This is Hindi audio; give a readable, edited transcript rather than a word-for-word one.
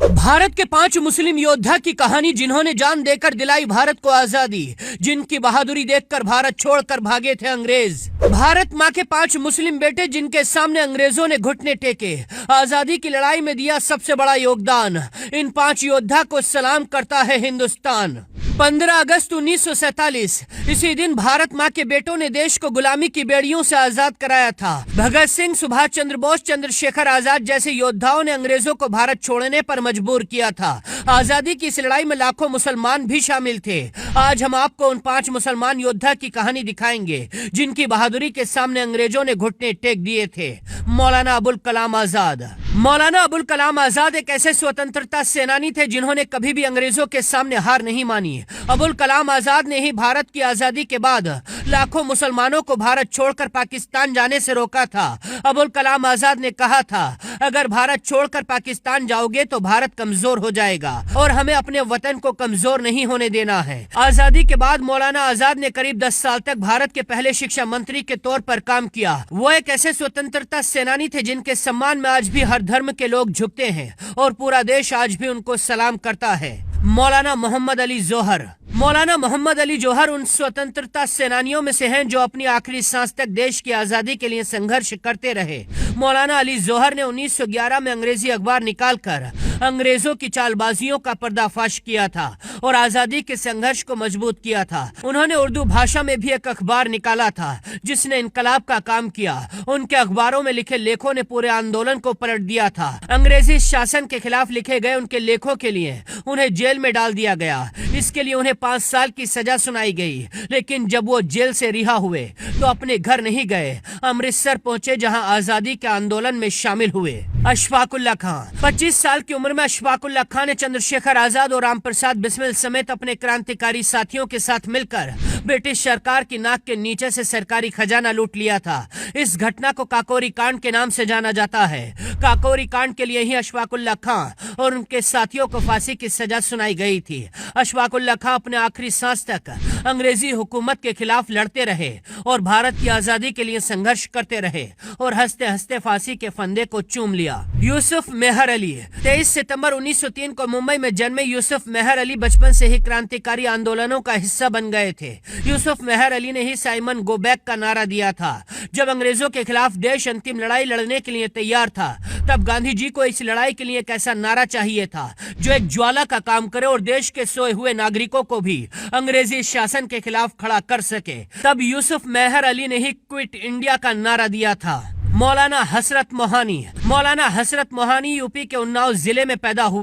भारत के 5 मुस्लिम योद्धा की कहानी जिन्होंने जान देकर दिलाई भारत को आजादी, जिनकी बहादुरी देखकर भारत छोड़कर भागे थे अंग्रेज। भारत माँ के 5 मुस्लिम बेटे जिनके सामने अंग्रेजों ने घुटने टेके, आजादी की लड़ाई में दिया सबसे बड़ा योगदान। इन 5 योद्धा को सलाम करता है हिंदुस्तान। 15 अगस्त 1947 इसी दिन भारत माँ के बेटों ने देश को गुलामी की बेड़ियों से आजाद कराया था। भगत सिंह, सुभाष चंद्र बोस, चंद्रशेखर आजाद जैसे योद्धाओं ने अंग्रेजों को भारत छोड़ने पर मजबूर किया था। आजादी की इस लड़ाई में लाखों मुसलमान भी शामिल थे। आज हम आपको उन 5 मुसलमान योद्धा की कहानी दिखाएंगे जिनकी बहादुरी के सामने अंग्रेजों ने घुटने टेक दिए थे। मौलाना अबुल कलाम आजाद। मौलाना अबुल कलाम आजाद एक ऐसे स्वतंत्रता सेनानी थे जिन्होंने कभी भी अंग्रेजों के सामने हार नहीं मानी। अबुल कलाम आजाद ने ही भारत की आजादी के बाद लाखों मुसलमानों को भारत छोड़कर पाकिस्तान जाने से रोका था। अबुल कलाम आजाद ने कहा था, अगर भारत छोड़कर पाकिस्तान जाओगे तो भारत कमजोर हो जाएगा और हमें अपने वतन को कमजोर नहीं होने देना है। आजादी के बाद मौलाना आजाद ने करीब 10 साल तक भारत के पहले शिक्षा मंत्री के तौर पर काम किया। वो एक ऐसे स्वतंत्रता सेनानी थे जिनके सम्मान में आज भी हर धर्म के लोग झुकते हैं और पूरा देश आज भी उनको सलाम करता है। मौलाना मोहम्मद अली जौहर। मौलाना मोहम्मद अली जौहर उन स्वतंत्रता सेनानियों में से हैं जो अपनी आखिरी सांस तक देश की आजादी के लिए संघर्ष करते रहे। मौलाना अली जौहर ने 1911 में अंग्रेजी अखबार निकालकर अंग्रेजों की चालबाजियों का पर्दाफाश किया था और आजादी के संघर्ष को मजबूत किया था। उन्होंने उर्दू भाषा में भी एक अखबार निकाला था जिसने इनकलाब का काम किया। उनके अखबारों में लिखे लेखों ने पूरे आंदोलन को पलट दिया था। अंग्रेजी शासन के खिलाफ लिखे गए उनके लेखों के लिए उन्हें जेल में डाल दिया गया। इसके लिए उन्हें 5 साल की सजा सुनाई गई, लेकिन जब वो जेल से रिहा हुए तो अपने घर नहीं गए, अमृतसर पहुंचे जहां आजादी के आंदोलन में शामिल हुए। अशफाक उल्लाह खां। 25 साल की उम्र में अशफाक उल्लाह खां ने चंद्रशेखर आजाद और राम प्रसाद बिस्मिल समेत अपने क्रांतिकारी साथियों के साथ मिलकर ब्रिटिश सरकार की नाक के नीचे से सरकारी खजाना लूट लिया था। इस घटना को काकोरी कांड के नाम से जाना जाता है। काकोरी कांड के लिए ही अशफाक उल्लाह खां और उनके साथियों को फांसी की सजा सुनाई गई थी। अशफाक उल्लाह खां अपने आखिरी सांस तक अंग्रेजी हुकूमत के खिलाफ लड़ते रहे और भारत की आजादी के लिए संघर्ष करते रहे और हंसते हंसते फांसी के फंदे को चूम लिया। यूसुफ मेहर अली। 23 सितंबर 1903 को मुंबई में जन्मे यूसुफ मेहर अली बचपन से ही क्रांतिकारी आंदोलनों का हिस्सा बन गए थे। यूसुफ मेहर अली ने ही साइमन गो बैक का नारा दिया था। जब अंग्रेजों के खिलाफ देश अंतिम लड़ाई लड़ने के लिए तैयार था, तब गांधी जी को इस लड़ाई के लिए एक ऐसा नारा चाहिए था जो एक ज्वाला का काम करे और देश के सोए हुए नागरिकों को भी अंग्रेजी शासन के खिलाफ खड़ा कर सके। तब यूसुफ मेहर अली ने ही क्विट इंडिया का नारा दिया था। मौलाना हसरत मोहानी। मौलाना हसरत मोहानी यूपी के उन्नाव जिले में पैदा हुए।